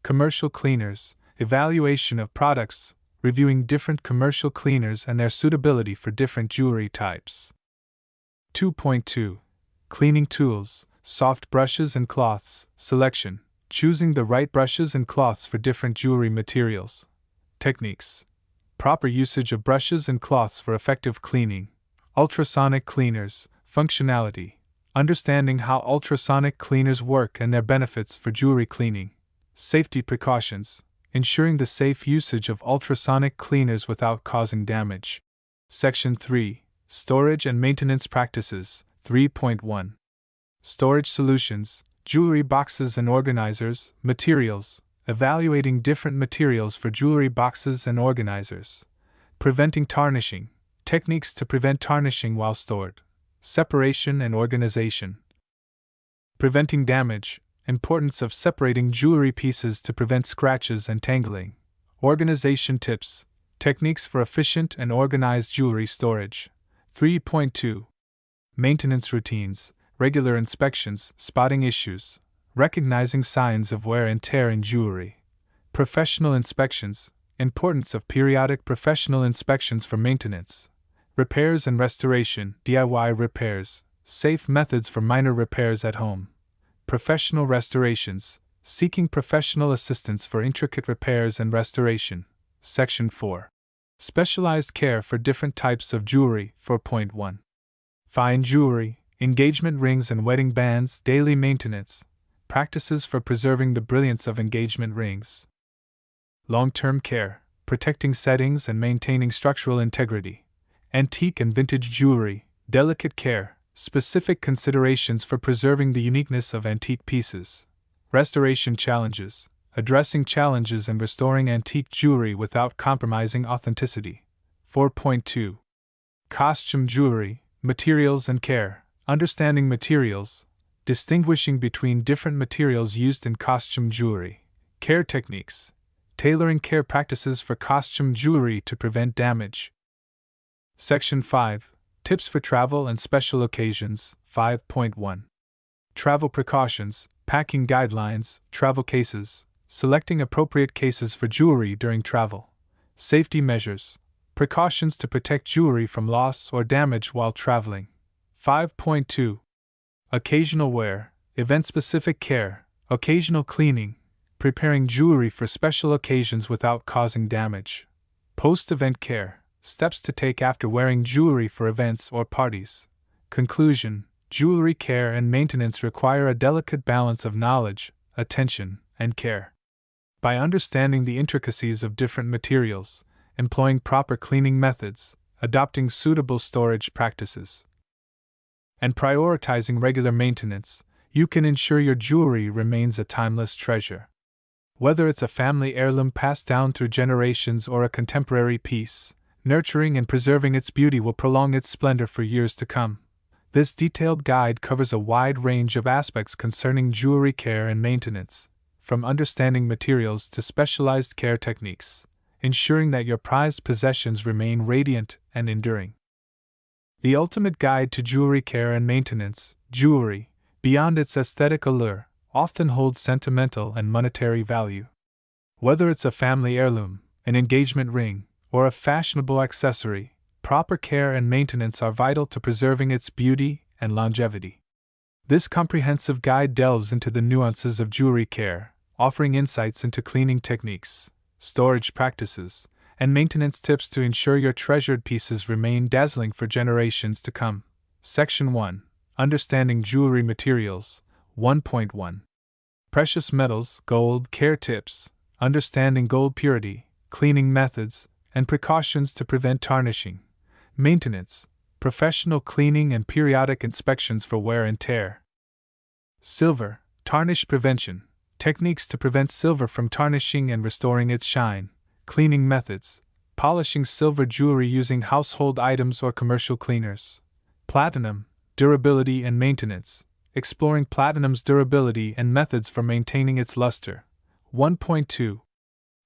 Commercial cleaners, evaluation of products, reviewing different commercial cleaners and their suitability for different jewelry types. 2.2. Cleaning tools, soft brushes and cloths, selection, choosing the right brushes and cloths for different jewelry materials. Techniques, proper usage of brushes and cloths for effective cleaning. Ultrasonic cleaners, functionality, understanding how ultrasonic cleaners work and their benefits for jewelry cleaning. Safety precautions, ensuring the safe usage of ultrasonic cleaners without causing damage. Section 3. Storage and maintenance practices. 3.1. Storage solutions, jewelry boxes and organizers, materials, evaluating different materials for jewelry boxes and organizers. Preventing tarnishing, techniques to prevent tarnishing while stored. Separation and organization. Preventing damage, importance of separating jewelry pieces to prevent scratches and tangling. Organization tips, techniques for efficient and organized jewelry storage. 3.2. Maintenance routines, regular inspections, spotting issues, recognizing signs of wear and tear in jewelry. Professional inspections, importance of periodic professional inspections for maintenance. Repairs and restoration, DIY repairs, safe methods for minor repairs at home. Professional restorations, seeking professional assistance for intricate repairs and restoration. Section 4. Specialized care for different types of jewelry. 4.1. Fine jewelry, engagement rings and wedding bands, daily maintenance, practices for preserving the brilliance of engagement rings. Long-term care, protecting settings and maintaining structural integrity. Antique and vintage jewelry, delicate care, specific considerations for preserving the uniqueness of antique pieces. Restoration challenges, addressing challenges and restoring antique jewelry without compromising authenticity. 4.2. Costume jewelry, materials and care, understanding materials, distinguishing between different materials used in costume jewelry. Care techniques, tailoring care practices for costume jewelry to prevent damage. Section 5. Tips for travel and special occasions. 5.1. Travel precautions, packing guidelines, travel cases, selecting appropriate cases for jewelry during travel. Safety measures, precautions to protect jewelry from loss or damage while traveling. 5.2. Occasional wear, event-specific care, occasional cleaning, preparing jewelry for special occasions without causing damage. Post-event care, steps to take after wearing jewelry for events or parties. Conclusion: jewelry care and maintenance require a delicate balance of knowledge, attention, and care. By understanding the intricacies of different materials, employing proper cleaning methods, adopting suitable storage practices, and prioritizing regular maintenance, you can ensure your jewelry remains a timeless treasure. Whether it's a family heirloom passed down through generations or a contemporary piece, nurturing and preserving its beauty will prolong its splendor for years to come. This detailed guide covers a wide range of aspects concerning jewelry care and maintenance, from understanding materials to specialized care techniques, ensuring that your prized possessions remain radiant and enduring. The ultimate guide to jewelry care and maintenance, jewelry, beyond its aesthetic allure, often holds sentimental and monetary value. Whether it's a family heirloom, an engagement ring, or a fashionable accessory, proper care and maintenance are vital to preserving its beauty and longevity. This comprehensive guide delves into the nuances of jewelry care, offering insights into cleaning techniques, storage practices, and maintenance tips to ensure your treasured pieces remain dazzling for generations to come. Section 1. Understanding jewelry materials. 1.1. Precious metals, gold, care tips, understanding gold purity, cleaning methods, and precautions to prevent tarnishing. Maintenance, professional cleaning and periodic inspections for wear and tear. Silver, tarnish prevention, techniques to prevent silver from tarnishing and restoring its shine. Cleaning methods, polishing silver jewelry using household items or commercial cleaners. Platinum, durability and maintenance, exploring platinum's durability and methods for maintaining its luster. 1.2.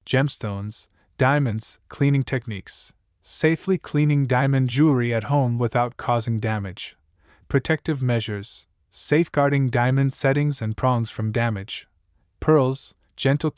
Gemstones, diamonds, cleaning techniques, safely cleaning diamond jewelry at home without causing damage. Protective measures, safeguarding diamond settings and prongs from damage. Pearls, gentle care.